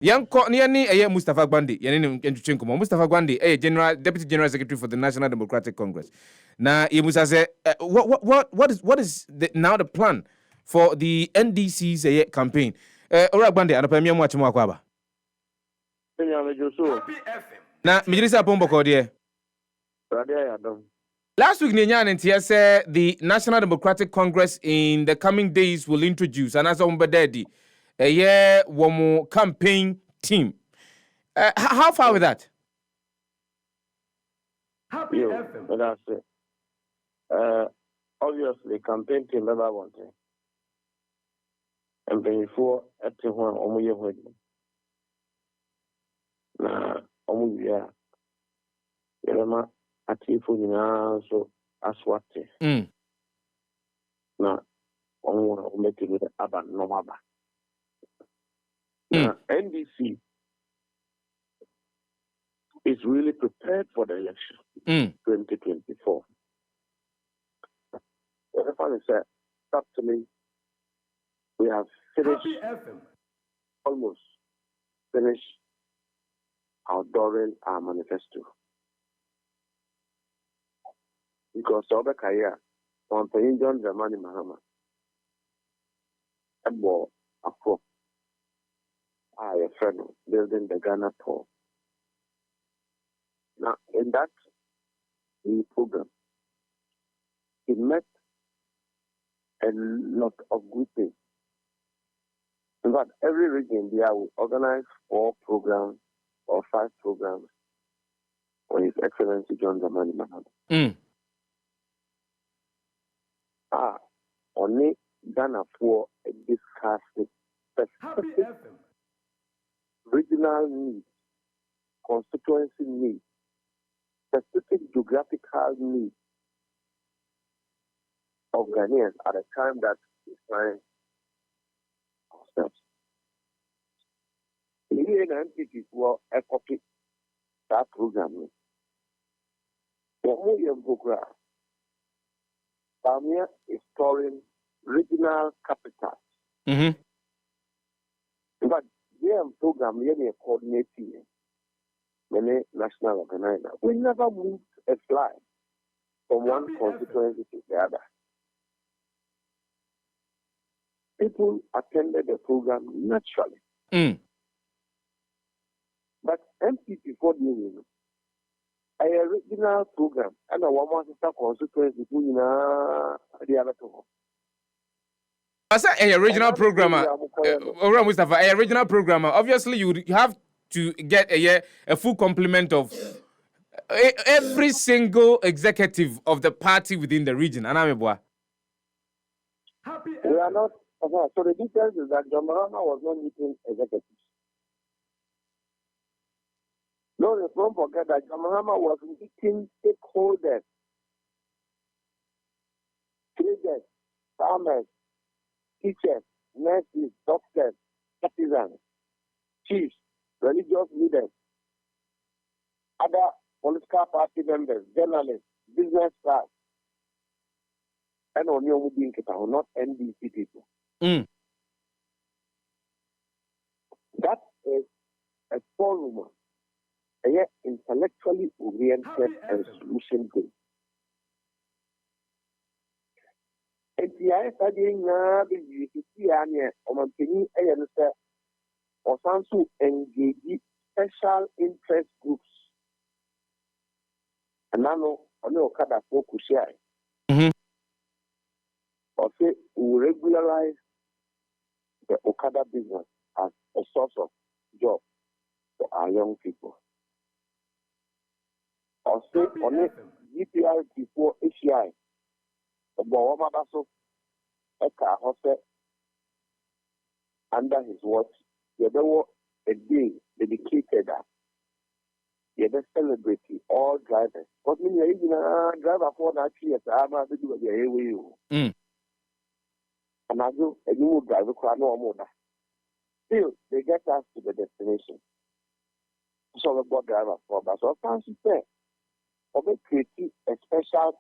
Yanko ni Mustapha Gbande yani ni Mustapha Gbande Deputy General Secretary for the National Democratic Congress. Now he must say what is now the plan for the NDC's campaign? Ora Gbande anapamia mu achimo akwaba. Na mijirisa pombo ko de. Last week, the National Democratic Congress in the coming days will introduce an Azombadedi, a campaign team. How far with that? That's it. Obviously, campaign team never wanted. And before at the one, Omuya wedding. Na Omuya, Yerema, Atifu, so Aswati. Na Omu making it about Nomaba. Now, NDC is really prepared for the election 2024. The funny said, up to me, we have almost finished outdooring our manifesto. Because Sobe Kaya, on paying John Dramani Mahama, and more a friend building the Ghana tour. Now, in that new program, it met a lot of good things. In fact, every region there will organize 4 programs or 5 programs for His Excellency John Dramani Mahama. Only Ghana for discussing specific regional needs, constituency needs, specific geographical needs of Ghanaians at a time that we find ourselves. Here in entities were a copy that program. For more program, Bamia is storing regional capitals. But the program is coordinating many national organizers. We never moved a fly from one constituency to the other. People attended the program naturally. But MPP for the union, a regional program, and a woman sister constituency between the other two. As a regional programmer, Mustapha, a regional programmer, obviously you have to get a full complement of every single executive of the party within the region. We are not. So the difference is that John Mahama was not meeting executives. No, don't forget that John Mahama was meeting stakeholders, traders, farmers, teachers, nurses, doctors, artisans, chiefs, religious leaders, other political party members, journalists, business class, and only not NDC people. That is a forum, a intellectually oriented and solution-based. And the IFA also engage special interest groups. And now, on the Okada focus here. Or say, we regularize the Okada business as a source of job for our young people. Or say, on it, GPR before HCI, the Bawama Basso, Eka Hose, under his watch, there was a day dedicated that you celebrate all drivers. But when you're driver for that year, I'm not doing the and I do a new driver no more. Still, they get us to the destination. So the bus driver for us. So fancy say, or they create a special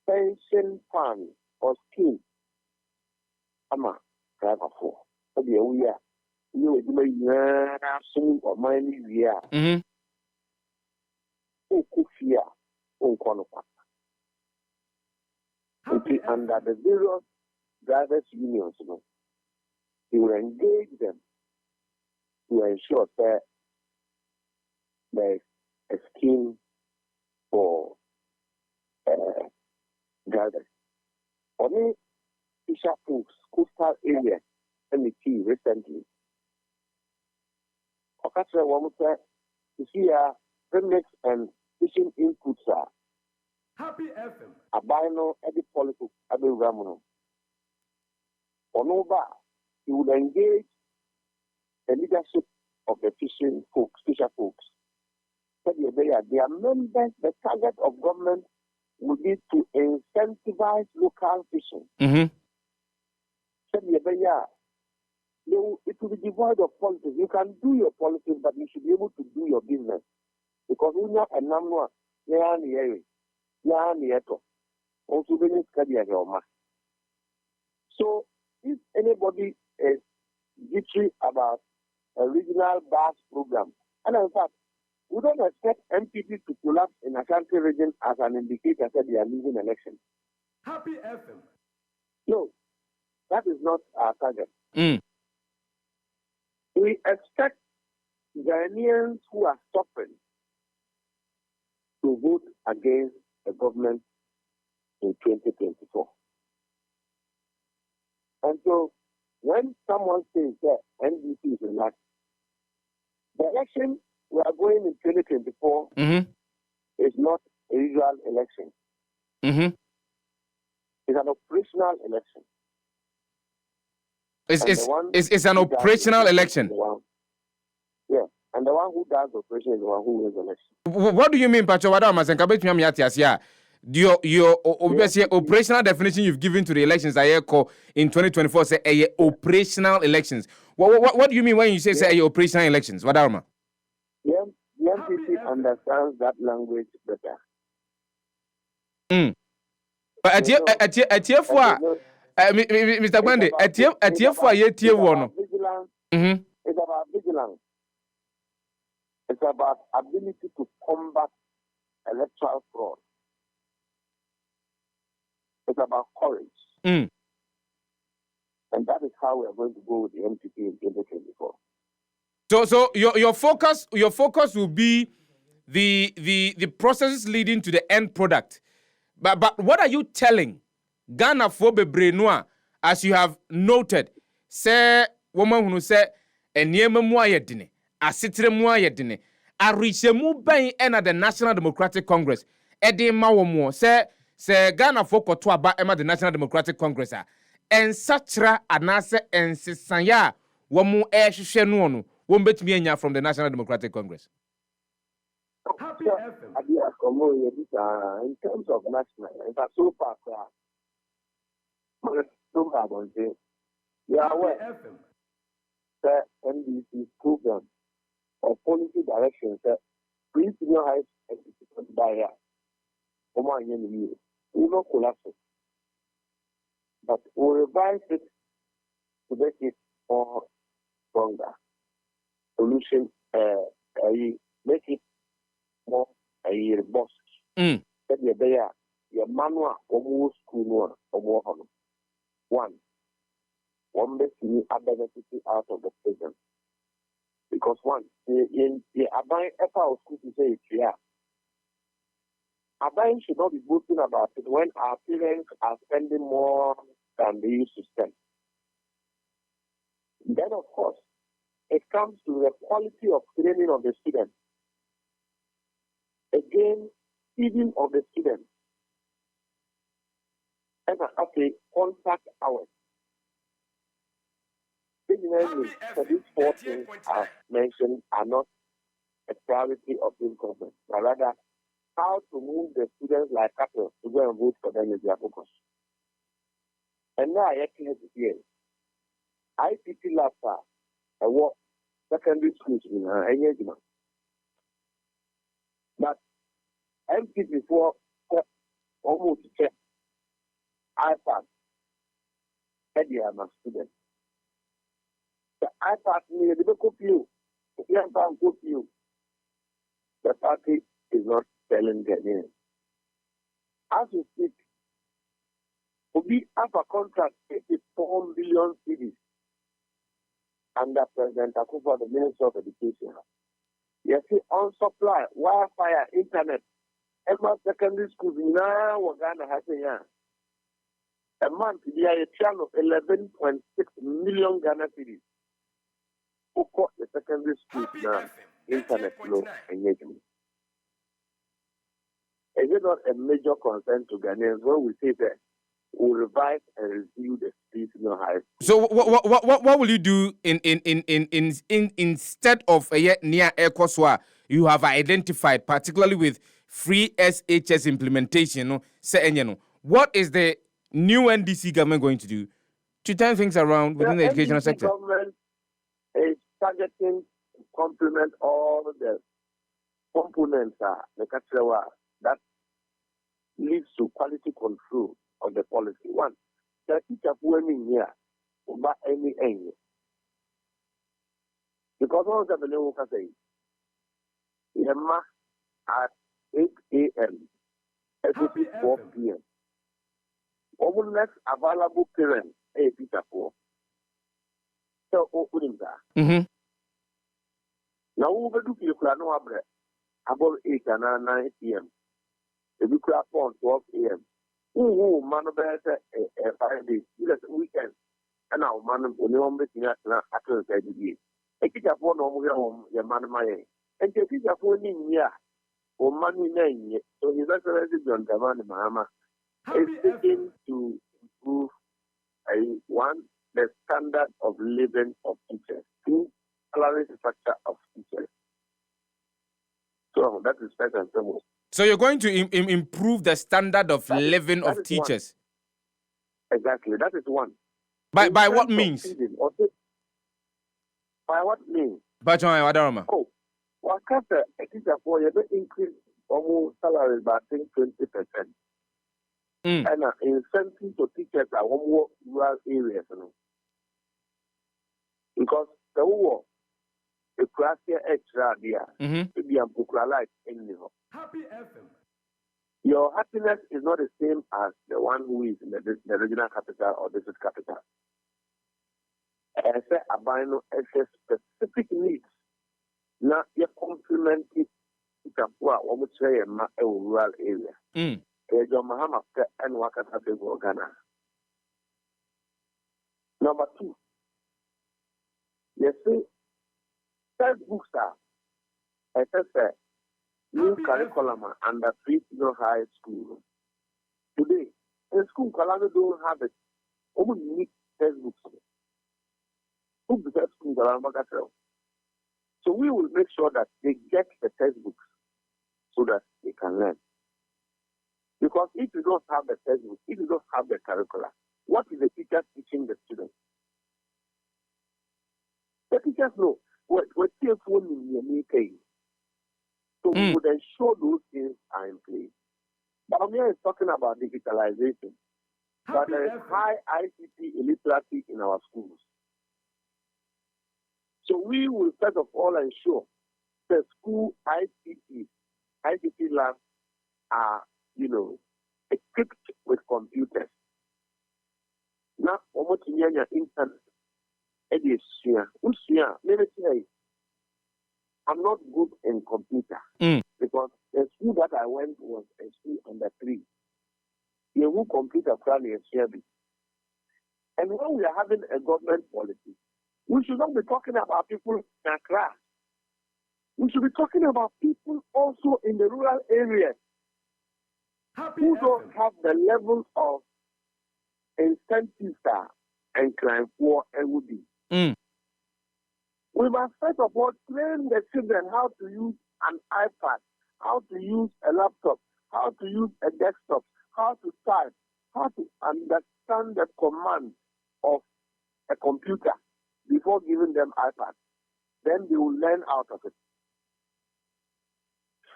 pension fund or scheme. I'm a driver for. So we are You know, some of my year. Oh, Kufia, oh, Konopa. Under the various drivers' unions, you know, he will engage them to ensure that there is a scheme for drivers. For me, Fisher Folks, coastal area, MET recently. Okatra Wamuta, you see, remix and fishing inputs are Happy FM. Abino, every politics, every ramuno. Onoba, he would engage the leadership of the fishing folks, fisher folks. Their members, the target of government would be to incentivize local fishing. It will be devoid of politics. You can do your politics, but you should be able to do your business. Because we know a number so if anybody is jittery about a regional bus program, and in fact, we don't expect MPP to collapse in Ashanti region as an indicator that they are losing election. Happy FM. No, that is not our target. We expect Ghanaians who are suffering to vote against the government in 2024. And so, when someone says that NDC is elected, the election we are going in 2024 is not a usual election. It's an operational election. It's an operational election. Yeah, and the one who does the operation is the one who wins the election. What do you mean, Pacho? Your operational definition you've given to the elections in 2024 say operational elections. What do you mean when you say operational elections? What are the MPP understands that language better. But Mr. Gbande, it's about vigilance. It's about ability to combat electoral fraud. It's about courage. And that is how we are going to go with the MPP in 2024. So your focus will be the processes leading to the end product. But what are you telling Ghana for Bebrenoa, as you have noted, say woman who say eniema mu ayedine, asitre mu ayedine, arishemu ben ena the National Democratic Congress. Edi ma womo say Ghana for koto aba ema the National Democratic Congress a ensachra anase ensesanya womo ehwehwe no no won betumi anya from the National Democratic Congress. Happy FM. In terms of national, in fact, so far, we are aware that NDC's program or policy directions that pre-senior high education barrier will not collapse it, but we'll revise it to make it more stronger. Solution, make it more a boss. That your manual almost school one makes me a benefit out of the program. Because one, in the Abai Epa school to say it's here. Abai should not be boasting about it when our parents are spending more than they used to spend. Then, of course, it comes to the quality of training of the students. Again, feeding of the students. And after contact hours. These 4 things I've mentioned are not a priority of this government, but rather how to move the students like cattle to go and vote for them is their focus. And now I actually here. ICT labs are a work secondary schools in engagement. But MPP before almost check iPad. My students. iPad me, they copy you. Copy you. The party is not selling Ghanaians. As we speak, we have a contract 84 billion cedis under President Akufo, the Minister of Education. You see, on supply, Wi-Fi, internet, every secondary school now we're gonna have a month, we are a channel 11.6 million Ghana cedis. Who caught the secondary schools now, internet flow engagement. Is it not a major concern to Ghanaians when we say that we'll revive and review the streets in high school? So what will you do in instead of a near air Koswa you have identified, particularly with free SHS implementation? What is the new NDC government going to do to turn things around within the educational sector? The government is targeting to complement all the components that leads to quality control of the policy. One, the teacher who here about any end. Because one of the new say, at 8 a.m. every 4 p.m. Our next available parent a teacher for. So opening that. Now we will do no about 8 and 9 p.m. If we could upon 12 a.m. Man of a 5 days, weekend, and now man only making at the day. A teacher for no home, your man of my and the teacher for year or money name. So his excellency John Gavani Mahama is seeking to improve the standard of living of teachers, two, salary structure of teachers. So that is first and foremost. So you're going to improve the standard of living of teachers? One. Exactly, that is one. By what means? By what means? Oh, what a teacher for you increase almost salary by 20%. And incentive to teachers are one more rural areas. Because the war, the class extra there, to be unpopularized anyhow. Happy FM. Your happiness is not the same as the one who is in the regional capital or district capital. As a abino, as a specific needs. Now, you complement it to what would say a rural area. Your Mahama and Wakata Ghana. Number two, you see, textbooks are, as I said, new curriculum under pre-senior high school. Today, in school, Kalanga don't have it. Only unique textbooks. Who the school Kalanga? So we will make sure that they get the textbooks so that they can learn. Because if you don't have the textbooks, if you don't have the curricula, what is the teacher teaching the students? The teachers know what phone in your meeting. So we would ensure those things are in place. But I'm here talking about digitalization. But there is high ICT illiteracy in our schools. So we will first of all ensure the school ICT labs are, equipped with computers. Now, almost in your internet, I'm not good in computer because the school that I went was a school under 3. You who computer planning is sharing. And when we are having a government policy, we should not be talking about people in Accra. We should be talking about people also in the rural areas who don't have the level of incentives and crime for LUD. We must first of all train the children how to use an iPad, how to use a laptop, how to use a desktop, how to type, how to understand the command of a computer before giving them iPad. Then they will learn out of it.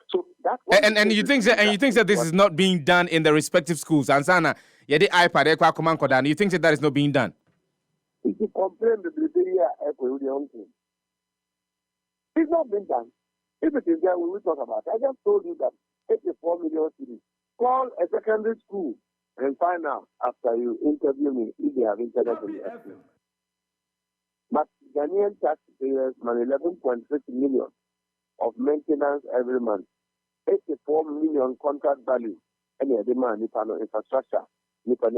So that's and you think that this is not being done in the respective schools? Ansana, the iPad, you think that is not being done? If you complain the here, it's not been done. If it is there, we will talk about it. I just told you that 84 million cities. Call a secondary school and find out after you interview me if they have internet in the school. But Ghanaian taxpayers money 11.6 million of maintenance every month. 84 million contract value. Any demand infrastructure. But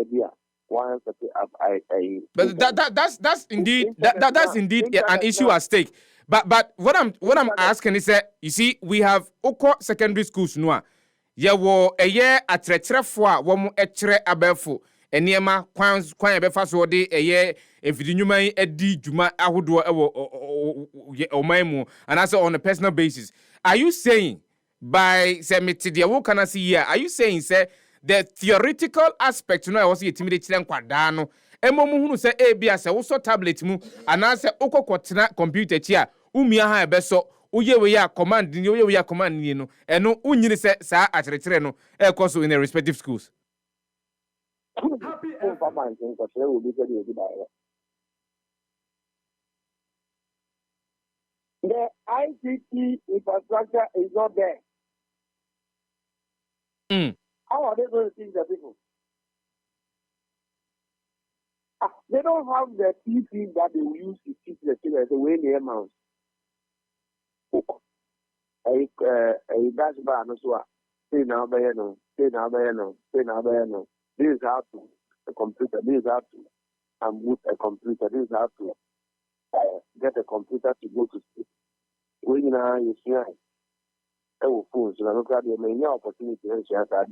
that's indeed that's indeed an issue at stake. But what I'm asking is that you see we have Oko secondary schools no. Ye wo eye atretrefo a wo mo ekere abefo eniema kwan ebefa so de eye efidinwuma edi dwuma ahodo ewo omanmu and also on a personal basis. Are you saying by say meti de wo kana see here, are you saying say the theoretical aspect no I was yetimide kire nkwada no emomu hunu say e bia say wo so tablet mu ana say okokotena computer chi a umia ha ebeso uye we ya command ni uye we ya command ni no eno unyini se saa akyerɛkyerɛ no ɛkɔ in their respective schools. The ICT infrastructure is not there. How are they going to teach the people? They don't have the PC that they will use to teach the children the way they amount. A dash bar no so say now by no say now by no say now by no. This is how to a computer. This is how to boot a computer. This is how to get a computer to go to school. When you see phones, so look at the many opportunities and share that.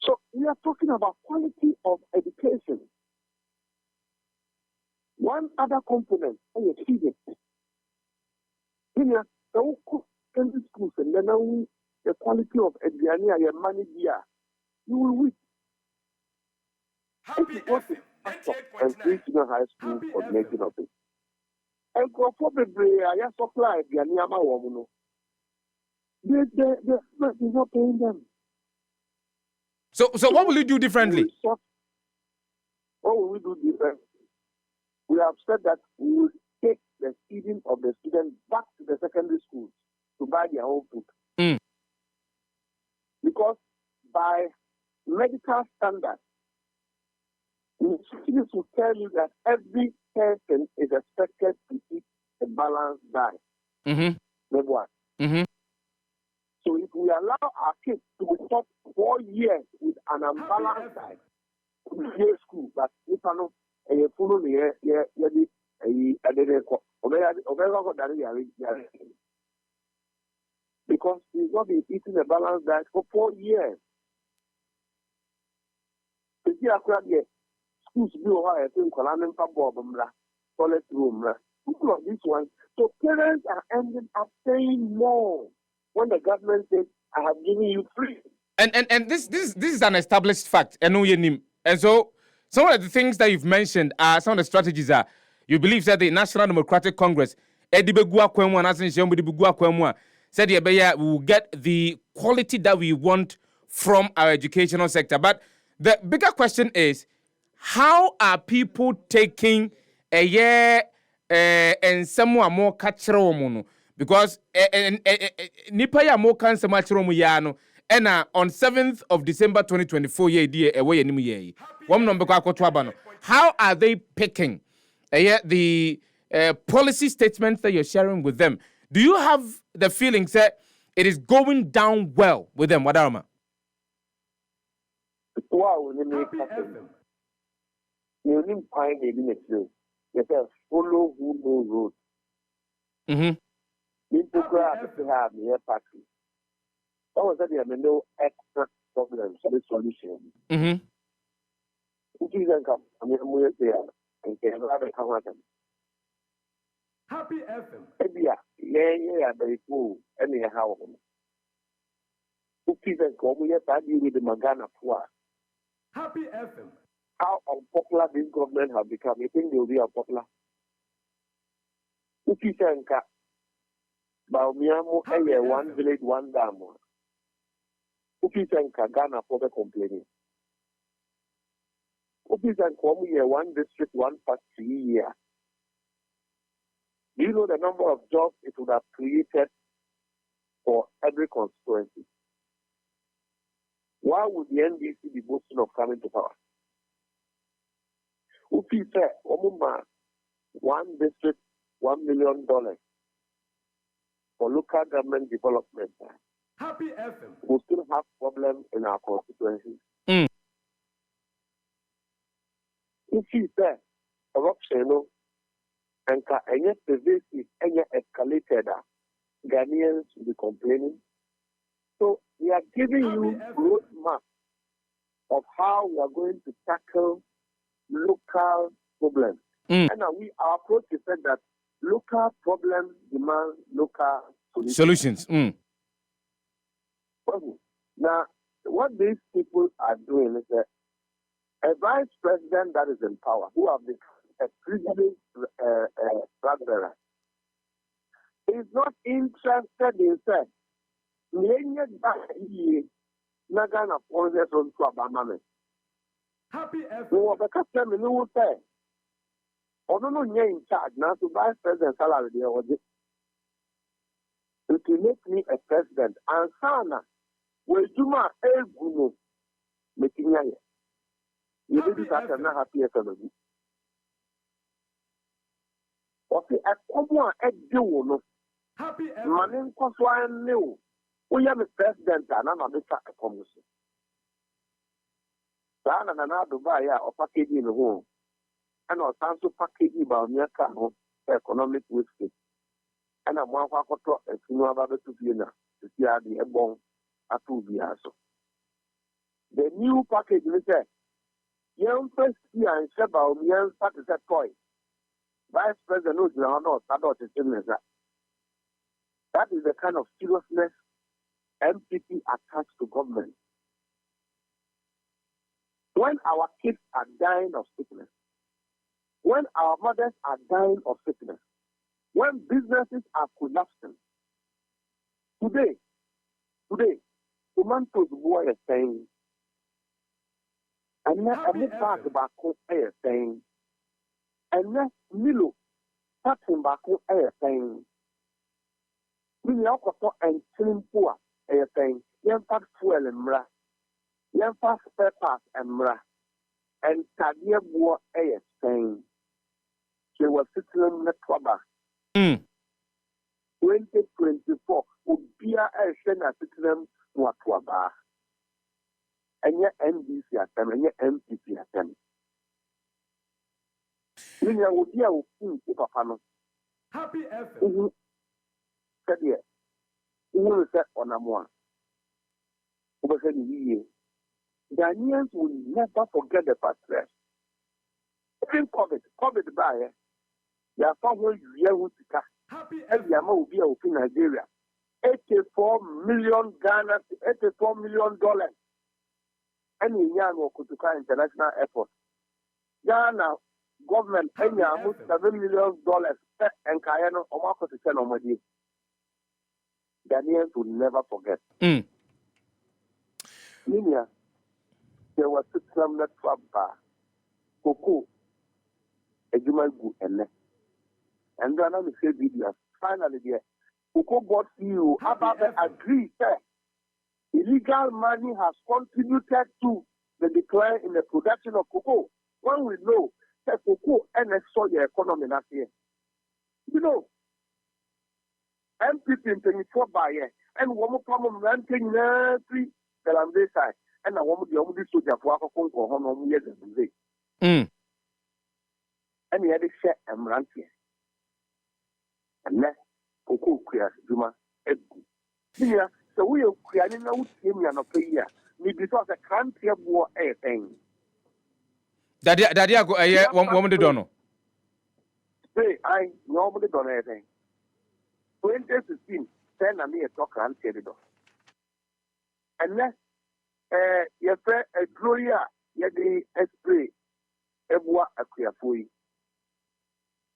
So we are talking about quality of education. One other component is feeding. Secondary schools and then the quality of education and money here, you will win. If you go to and free senior high school coordinating of it. And go for the I supply the Anyama woman. They're not paying them. So what will you do differently? What will we do differently? We have said that we will take the feeding of the students back to the secondary schools to buy their own food. Because by medical standards, students will tell you that every person is expected to eat a balanced diet. Number one. So if we allow our kids to stop 4 years with an unbalanced diet, in school, but if I know a full because he's not been eating a balanced diet for 4 years. Schools do I think toilet room. People of this one. So parents are ending up paying more when the government says, I have given you free. And this is an established fact. And so some of the things that you've mentioned are some of the strategies are you believe that the National Democratic Congress said we will get the quality that we want from our educational sector. But the bigger question is, how are people taking a year and someone more cultural? Because nipa ya more cancer matchroom yano and on 7th of December 2024 how are they picking the policy statements that you're sharing with them? Do you have the feeling that it is going down well with them, Wadarama? Wow, you follow who knows road. People have to have the factory. That was that there are no extra problems for the solution. If you come, I mean, we're there and can have a come at them. Happy FM. Yeah, very cool. Anyhow, if you come, we have to deal with the Magana poor. Happy FM. How unpopular this government have become. You think they will be unpopular? If you think Baumiamo, one village, one dam. If you think Ghana for the complaining. Office and come here, one district, one party year. Do you know the number of jobs it would have created for every constituency? Why would the NDC be boasting of coming to power? Office said, one district, $1 million for local government development. Happy FM. We still have problems in our constituencies. If you say corruption and any pervasive, any escalated, Ghanaians will be complaining. So we are giving you roadmap of how we are going to tackle local problems. And our approach is that local problems demand local solutions. Now, what these people are doing is that a vice president that is in power, who have become a privileged flag bearer, is not interested in saying, Happy FM. No, in charge now to vice president salary there was it. It will make me a president. And Sana will do my ego making ya. You did that and not happy economy. Okay, a common egg do Happy Manin Coswine new. We have a president and I'm a Mr. Commission. Sana and another buyer or package in the home. And also package about near economic wisdom. And I'm one for a few other to Vienna to see how the ebon at 2 years. The new package is there. Young first year and Sheba, young start is a toy. Vice President knows not adult is in that is the kind of seriousness MPP attached to government. When our kids are dying of sickness, when our mothers are dying of sickness, when businesses are collapsing, today, tomatoes boy is saying, and now a back back air saying, and now Milo, touching back air saying, we are and killing poor air saying, young fat fuel and mra, young fast spare parts and mra, and Tadia boy air saying, she was sitting in the trouble. 2024 would be a Shena Citizen Watwaba. And yet NDC at them, and yet MPP at them. We would be able to keep a panel. Happy FM. Said ye, who will set on a more. Over the Ghanaians will never forget the past. Even COVID by ya found you Happy every amount will be out in Nigeria. 84 million Ghana, $84 million. And in Yano Kutuka International Airport. Ghana government any almost $7 million and Kayano Omako to send on my day. Ghanaians will never forget. Linia, there was 600 bar. Coco, a human good and then I'm say video. Finally, there, Cocoa board CEO about agree that illegal money has contributed to the decline in the production of cocoa. When we know that cocoa and the economy last year, you know, MPP in 24 by year and one more problem ranting every the Lambe side and I want the only soldier for our conquer home years and day. And he had a share and ranting. And that's Cocoa Queer Juma Edgu. Here, so we are creating no team and a player. Maybe because a country of war a thing. Daddy, I go a woman to Dono. Say, I normally don't anything. 2016, 10 and me a talk and say it. And that's your friend, a Gloria, the spray, a bois a queer for you.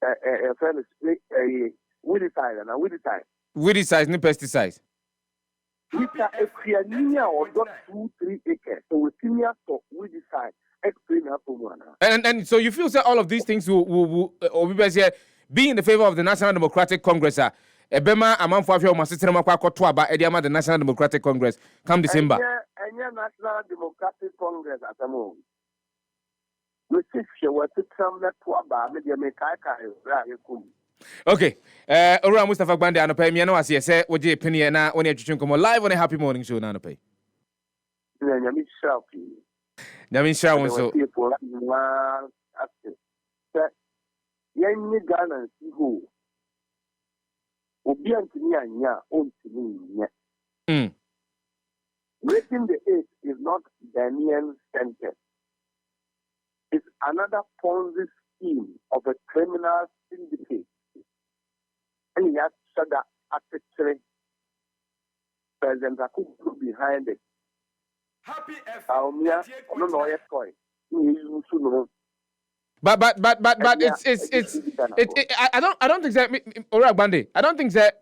A friend spray a weedicide and a weedicide. Weedicide, no pesticides. We can a near or 2-3 acres. So we senior for weedicide explain happen. And so you feel that all of these things will be in the favor of the National Democratic Congress. Ebema amanfo afia o masitire makwa akoto aba ediama the National Democratic Congress come December. Enya National Democratic Congress atamo. We see what to come that to aba me dey make kai ra yekum. Okay. Ora Mustapha Gbande anopa mi na wase se woje penie na woni atwetwe nkomo live on a happy morning show na anopa. Nya mi shafi. Nyame nhyira won so. Yenni Ghana si ho. Obi antini anya ontini nya. Breaking the eight is not Ghanaian centered. It's another Ponzi scheme of a criminal syndicate. And he has said that actually President Akufu behind it. Happy But I don't think that Ora Gbande, I don't think that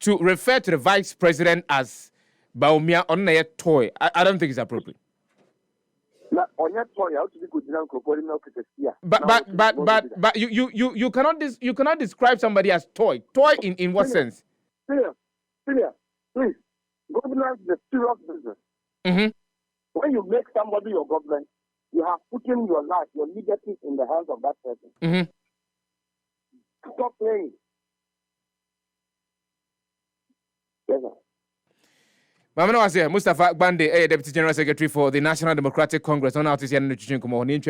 to refer to the vice president as Baumia on a toy, I don't think it's appropriate. But you cannot describe somebody as toy. Toy in what sense? Please. Governance is a serious business. When you make somebody your government, you have put in your life, your liberty in the hands of that person. Stop playing. Yes, Mustapha Gbande, Deputy General Secretary for the National Democratic Congress, on out is